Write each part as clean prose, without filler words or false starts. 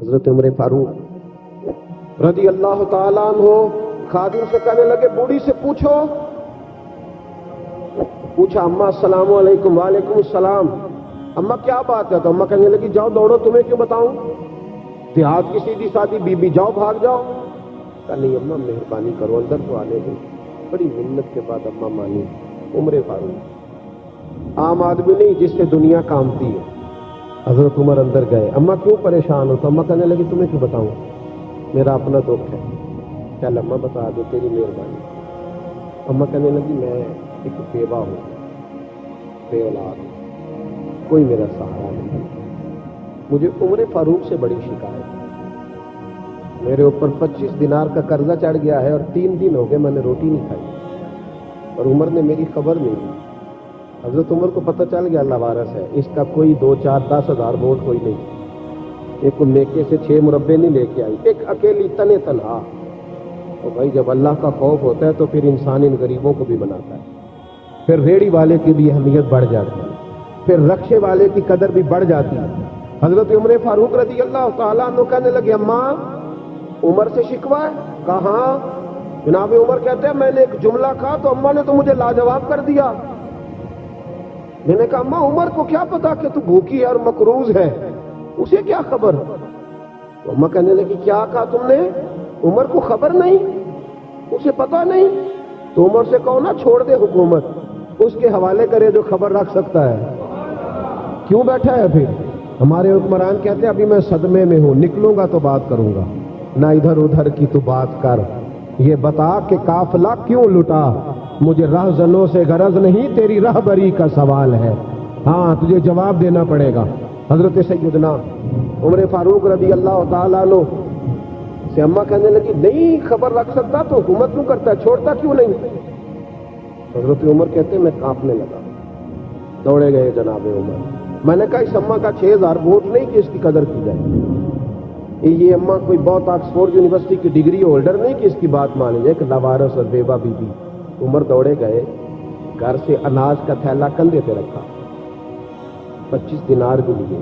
حضرت عمر فاروق رضی اللہ تعالیٰ عنہ خادم سے کہنے لگے بوڑھی سے پوچھا اماں السلام علیکم. وعلیکم السلام. اماں کیا بات ہے؟ تو اماں کہنے لگی جاؤ دوڑو، تمہیں کیوں بتاؤں، دیہات کی سیدھی سادی بی بی، جاؤ بھاگ جاؤ. کہا نہیں اماں مہربانی کرو اندر تو آنے دو. بڑی منت کے بعد اماں مانی. عمر فاروق عام آدمی نہیں جس سے دنیا کامتی ہے. حضرت عمر اندر گئے. اماں کیوں پریشان ہو؟ تو اماں کہنے لگی تمہیں کیوں بتاؤں، میرا اپنا دکھ ہے. چل اماں بتا دو، تیری مہربانی. اماں کہنے لگی میں ایک بیوہ ہوں، بے اولاد، کوئی میرا سہارا نہیں. مجھے عمر فاروق سے بڑی شکایت، میرے اوپر 25 دینار کا قرضہ چڑھ گیا ہے اور 3 دن ہو گئے میں نے روٹی نہیں کھائی، اور عمر نے میری خبر نہیں لی. حضرت عمر کو پتہ چل گیا لوارث ہے، اس کا کوئی 2 4 10 ہزار ووٹ کوئی نہیں. ایک میکے سے 6 مربے نہیں لے کے آئی، ایک اکیلی تنے تنہا. اور بھائی جب اللہ کا خوف ہوتا ہے تو پھر انسان ان غریبوں کو بھی بناتا ہے. پھر ریڑھی والے کی بھی اہمیت بڑھ جاتی ہے، پھر رکشے والے کی قدر بھی بڑھ جاتی ہے. حضرت عمر فاروق رضی اللہ تعالیٰ عنہ کہنے لگے اماں عمر سے شکوہ ہے؟ کہاں؟ جناب عمر کہتے ہیں میں نے ایک جملہ کہا تو اماں نے تو مجھے لاجواب کر دیا. میں نے کہا اماں عمر کو کیا پتا کہ تو بھوکی ہے اور مقروض ہے، اسے کیا خبر؟ تو اماں کہنے لگی کیا کہا تم نے؟ عمر کو خبر نہیں، اسے پتا نہیں؟ تو عمر سے کہو نا چھوڑ دے حکومت، اس کے حوالے کرے جو خبر رکھ سکتا ہے. کیوں بیٹھا ہے پھر؟ ہمارے حکمران کہتے ہیں ابھی میں صدمے میں ہوں، نکلوں گا تو بات کروں گا. نہ ادھر ادھر کی تو بات کر، یہ بتا کہ قافلہ کیوں لٹا. مجھے رہزنوں سے غرض نہیں، تیری رہبری کا سوال ہے. ہاں تجھے جواب دینا پڑے گا. حضرت سیدنا عمر فاروق رضی اللہ تعالیٰ عنہ سے اماں کہنے لگی نہیں خبر رکھ سکتا تو حکومت کیوں کرتا ہے، چھوڑتا کیوں نہیں؟ حضرت عمر کہتے ہیں میں کانپنے لگا. دوڑے گئے جناب عمر. میں نے کہا اس اماں کا 6000 ووٹ نہیں کہ اس کی قدر کی جائے. یہ اماں کوئی بہت آکسفورڈ یونیورسٹی کی ڈگری ہولڈر نہیں کہ اس کی بات مانی جائے. ایک لاوارث اور بیوہ بی بی. عمر دوڑے گئے، گھر سے اناج کا تھیلا کندھے پہ رکھا، 25 دینار بھی لیے،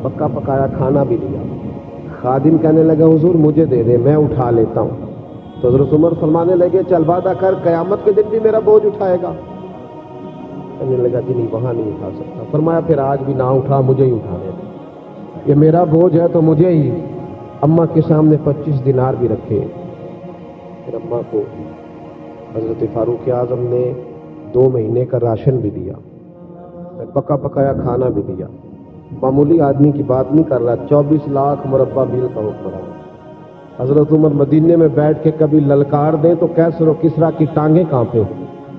پکا پکایا کھانا بھی لیا. خادم کہنے لگا حضور مجھے دے دے میں اٹھا لیتا ہوں. تو حضرت عمر فرمانے لگے چل وعدہ کر قیامت کے دن بھی میرا بوجھ اٹھائے گا. کہنے لگا جی نہیں وہاں نہیں اٹھا سکتا. فرمایا پھر آج بھی نہ اٹھا، مجھے ہی اٹھانے دے، یہ میرا بوجھ ہے تو مجھے ہی. اماں کے سامنے 25 دینار بھی رکھے. پھر اماں کو حضرت فاروق اعظم نے 2 مہینے کا راشن بھی دیا، پکا پکایا کھانا بھی دیا. معمولی آدمی کی بات نہیں کر رہا، 24 لاکھ مربع میل کا حکمران. حضرت عمر مدینے میں بیٹھ کے کبھی للکار دیں تو کیسر و کسریٰ کی ٹانگیں کانپے.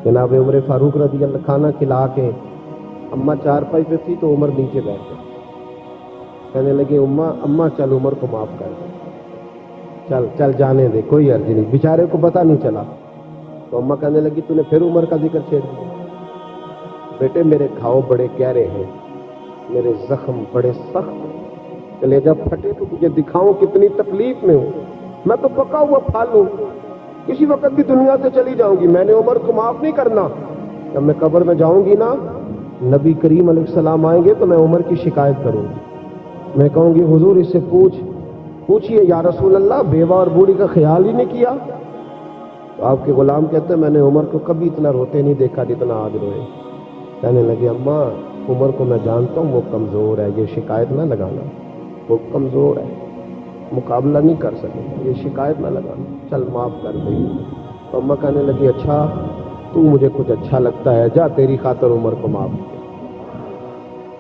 جناب عمر فاروق رضی اللہ کھانا کھلا کے اماں چارپائی پہ تھی تو عمر نیچے بیٹھ گئے. کہنے لگے اماں چل عمر کو معاف کر دے، چل چل جانے دے، کوئی عرض نہیں، بیچارے کو پتہ نہیں چلا. تو اماں کہنے لگی تو نے پھر عمر کا ذکر چھیڑ دیا. بیٹے میرے گھاؤ بڑے گہرے ہیں، میرے زخم بڑے سخت ہیں، کلیجہ پھٹے تو تجھے دکھاؤں کتنی تکلیف میں ہوں. میں تو پکا ہوا پھل ہوں، کسی وقت بھی دنیا سے چلی جاؤں گی. میں نے عمر کو معاف نہیں کرنا. جب میں قبر میں جاؤں گی نا، نبی کریم علیہ السلام آئیں گے تو میں عمر کی شکایت کروں گی. میں کہوں گی حضور اس سے پوچھئے یا رسول اللہ بیوہ اور بوڑھی کا خیال ہی نہیں کیا. تو آپ کے غلام کہتے ہیں میں نے عمر کو کبھی اتنا روتے نہیں دیکھا جتنا آج روئے. کہنے لگے اماں عمر کو میں جانتا ہوں وہ کمزور ہے، یہ شکایت نہ لگانا، وہ کمزور ہے، مقابلہ نہیں کر سکے، یہ شکایت نہ لگانا، چل معاف کر دے. تو اماں کہنے لگی اچھا تو مجھے کچھ اچھا لگتا ہے، جا تیری خاطر عمر کو معاف کیا،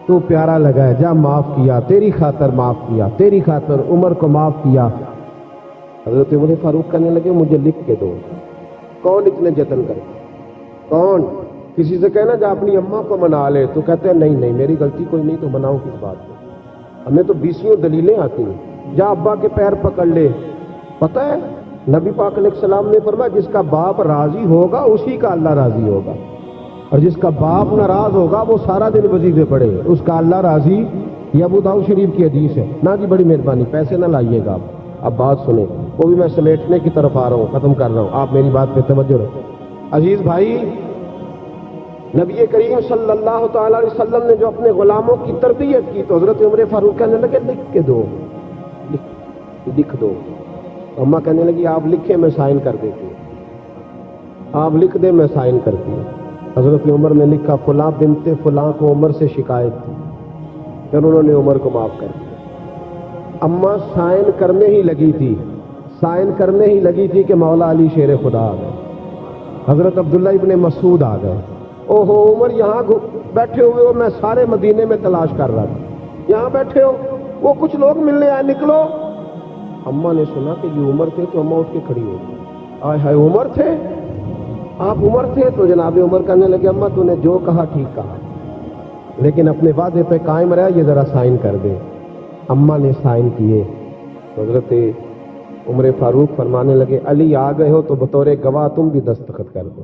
تو پیارا لگا ہے، جا معاف کیا، تیری خاطر معاف کیا، تیری خاطر عمر کو معاف کیا. حضرت عمر فاروق کہنے لگے مجھے لکھ کے دو. کون اتنے جتن کرے؟ کون؟ کسی سے کہنا جا اپنی اماں کو منا لے، تو کہتے ہیں نہیں میری غلطی کوئی نہیں تو مناؤں کس بات کو، ہمیں تو 20 دلیلیں آتی ہیں. جا ابا کے پیر پکڑ لے. پتہ ہے نبی پاک علیہ السلام نے فرمایا جس کا باپ راضی ہوگا اسی کا اللہ راضی ہوگا، اور جس کا باپ ناراض ہوگا وہ سارا دن وظیفے پڑے، اس کا اللہ راضی. یہ ابو داؤد شریف کی حدیث ہے. نہ جی بڑی مہربانی پیسے نہ لائیے گا آپ. اب بات سنیں، وہ بھی میں سمیٹنے کی طرف آ رہا ہوں، ختم کر رہا ہوں، آپ میری بات پہ توجہ رکھیں. عزیز بھائی، نبی کریم صلی اللہ تعالی علیہ وسلم نے جو اپنے غلاموں کی تربیت کی تو حضرت عمر فاروق کہنے لگے لکھ کے دو. لکھ دو. اماں کہنے لگی آپ لکھیں میں سائن کر دیتی ہوں. آپ لکھ دیں میں سائن کرتی ہوں. حضرت عمر نے لکھا فلاں بنت فلاں کو عمر سے شکایت تھی. پھر انہوں نے عمر کو معاف کر دیا. اماں سائن کرنے ہی لگی تھی کہ مولا علی شیر خدا آ گئے. حضرت عبداللہ ابن مسعود آ گئے. اوہو عمر یہاں بیٹھے ہوئے ہو, میں سارے مدینے میں تلاش کر رہا تھا, یہاں بیٹھے ہو, وہ کچھ لوگ ملنے آئے, نکلو. اماں نے سنا کہ یہ عمر تھے تو اماں اٹھ کے کھڑی ہو گئی. آئے ہائے عمر تھے, آپ عمر تھے. تو جناب عمر کہنے لگے اماں تو نے جو کہا ٹھیک کہا, لیکن اپنے وعدے پہ قائم رہا, یہ ذرا سائن کر دے. اماں نے سائن کیے. حضرت عمر فاروق فرمانے لگے علی آ گئے ہو تو بطور گواہ تم بھی دستخط کر دو.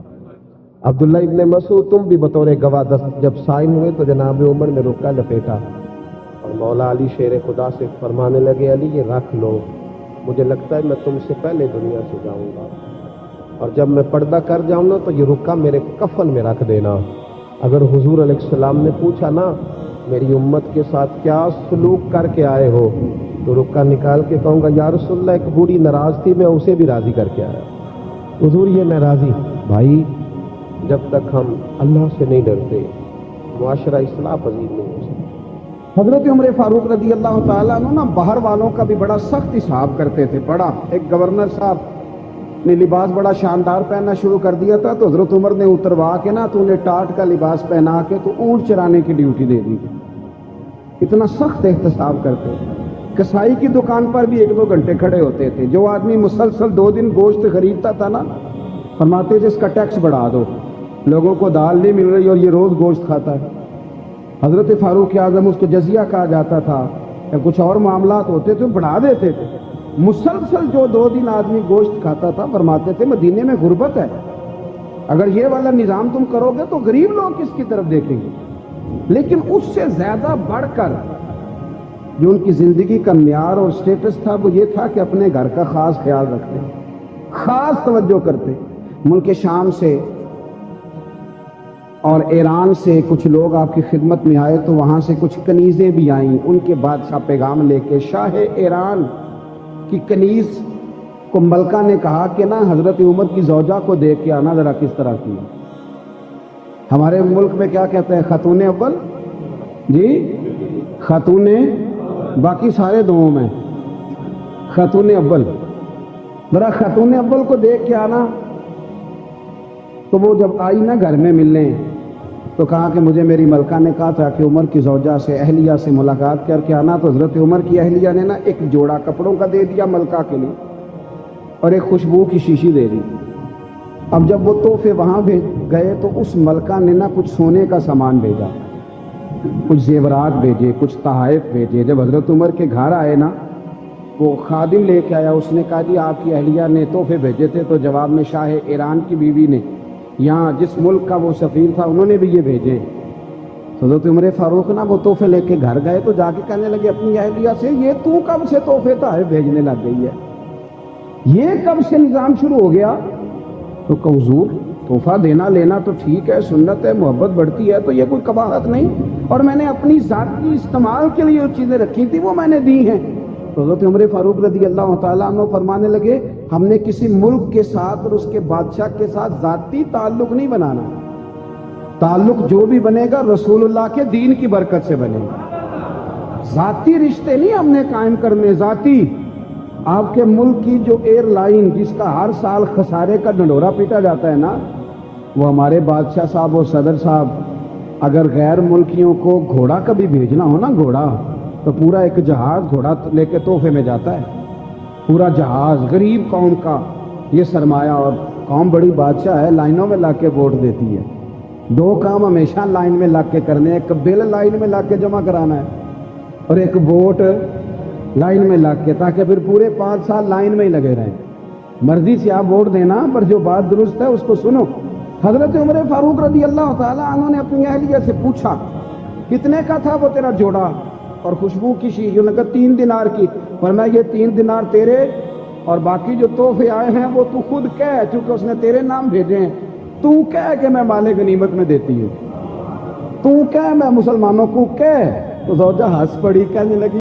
عبداللہ ابن مسعود تم بھی بطور گواہ جب سائن ہوئے تو جناب عمر نے رکا لپیٹا اور مولا علی شیر خدا سے فرمانے لگے علی یہ رکھ لو, مجھے لگتا ہے میں تم سے پہلے دنیا سے جاؤں گا, اور جب میں پردہ کر جاؤں نا تو یہ رکا میرے کفن میں رکھ دینا. اگر حضور علیہ السلام نے پوچھا نا میری امت کے ساتھ کیا سلوک کر کے آئے ہو, تو رکا نکال کے کہوں گا یا رسول اللہ ایک بوڑھی ناراض تھی میں اسے بھی راضی کر کے آیا. حضور یہ میں راضی. بھائی جب تک ہم اللہ سے نہیں ڈرتے معاشرہ اصلاح پذیر نہیں ہو سکتا. حضرت عمر فاروق رضی اللہ تعالیٰ عنہ نا باہر والوں کا بھی بڑا سخت حساب کرتے تھے. پڑھا ایک گورنر صاحب نے لباس بڑا شاندار پہننا شروع کر دیا تھا, تو حضرت عمر نے اتروا کے نا تو انہیں ٹاٹ کا لباس پہنا کے تو اونٹ چرانے کی ڈیوٹی دے دی. اتنا سخت احتساب کرتے. کسائی کی دکان پر بھی 1-2 گھنٹے کھڑے ہوتے تھے. جو آدمی مسلسل 2 دن گوشت خریدتا تھا نا, فرماتے تھے اس کا ٹیکس بڑھا دو, لوگوں کو دال نہیں مل رہی اور یہ روز گوشت کھاتا ہے. حضرت فاروق اعظم اس کو جزیہ کہا جاتا تھا, یا کچھ اور معاملات ہوتے تھے بڑھا دیتے تھے. مسلسل جو 2 دن آدمی گوشت کھاتا تھا فرماتے تھے مدینے میں غربت ہے, اگر یہ والا نظام تم کرو گے تو غریب لوگ کس کی طرف دیکھیں گے. لیکن اس سے زیادہ بڑھ کر جو ان کی زندگی کا معیار اور سٹیٹس تھا وہ یہ تھا کہ اپنے گھر کا خاص خیال رکھتے, خاص توجہ کرتے. ملک شام سے اور ایران سے کچھ لوگ آپ کی خدمت میں آئے تو وہاں سے کچھ کنیزیں بھی آئیں. ان کے بادشاہ پیغام لے کے شاہ ایران کی کنیز کو ملکہ نے کہا کہ نا حضرت عمر کی زوجہ کو دیکھ کے آنا ذرا کس طرح کی. ہمارے ملک میں کیا کہتے ہیں خاتون اول, جی خاتون, باقی سارے دووں میں خاتون اول, ذرا خاتون اول کو دیکھ کے آنا. تو وہ جب آئی نا گھر میں ملنے تو کہا کہ مجھے میری ملکہ نے کہا تھا کہ عمر کی زوجہ سے اہلیہ سے ملاقات کر کے آنا. تو حضرت عمر کی اہلیہ نے نا ایک جوڑا کپڑوں کا دے دیا ملکہ کے لیے اور ایک خوشبو کی شیشی دے دی. اب جب وہ تحفے وہاں گئے تو اس ملکہ نے نا کچھ سونے کا سامان بھیجا, کچھ زیورات بھیجے, کچھ تحائف بھیجے. جب حضرت عمر کے گھر آئے نا وہ خادم لے کے آیا, اس نے کہا جی آپ کی اہلیہ نے تحفے بھیجے تھے. تو جواب میں شاہ ایران کی بیوی نے یہاں جس ملک کا وہ سفیر تھا انہوں نے بھی یہ بھیجے. حضرت عمر فاروق نا وہ تحفے لے کے گھر گئے تو جا کے کہنے لگے اپنی اہلیہ سے یہ تو کب سے تحفے تحائف بھیجنے لگ گئی ہے, یہ کب سے نظام شروع ہو گیا. تو کہ حضور تحفہ دینا لینا تو ٹھیک ہے, سنت ہے, محبت بڑھتی ہے, تو یہ کوئی قباحت نہیں, اور میں نے اپنی ذاتی استعمال کے لیے جو چیزیں رکھی تھی وہ میں نے دی ہیں. تو حضرت عمر فاروق رضی اللہ تعالیٰ عنہ فرمانے لگے ہم نے کسی ملک کے ساتھ اور اس کے بادشاہ کے ساتھ ذاتی تعلق نہیں بنانا, تعلق جو بھی بنے گا رسول اللہ کے دین کی برکت سے بنے گا. ذاتی رشتے نہیں ہم نے قائم کرنے. ذاتی آپ کے ملک کی جو ایئر لائن جس کا ہر سال خسارے کا ڈنڈورا پیٹا جاتا ہے نا, وہ ہمارے بادشاہ صاحب اور صدر صاحب اگر غیر ملکیوں کو گھوڑا کبھی بھیجنا ہو نا, گھوڑا, تو پورا ایک جہاز گھوڑا لے کے تحفے میں جاتا ہے. پورا جہاز غریب قوم کا یہ سرمایہ, اور قوم بڑی بادشاہ ہے, لائنوں میں لا کے ووٹ دیتی ہے. 2 کام ہمیشہ لائن میں لا کے کرنے, ایک بل لائن میں لا کے جمع کرانا ہے اور ایک ووٹ لائن میں لگ کے, تاکہ پھر پورے 5 سال لائن میں ہی لگے رہیں. مرضی سے آپ ووٹ دینا, پر جو بات درست ہے اس کو سنو. حضرت عمر فاروق رضی اللہ تعالیٰ عنہ نے اپنی اہلیہ سے پوچھا کتنے کا تھا وہ تیرا جوڑا اور خوشبو کی شیشی؟ انہوں نے کہا 3 دینار کی. فرمایا یہ 3 دینار تیرے اور باقی جو تحفے آئے ہیں وہ تو خود کہہ, چونکہ اس نے تیرے نام بھیجے ہیں, تو کہہ کہ میں مال غنیمت میں دیتی ہوں, تو کہہ میں مسلمانوں کو کہہ. تو زوجہ ہنس پڑی, کہنے لگی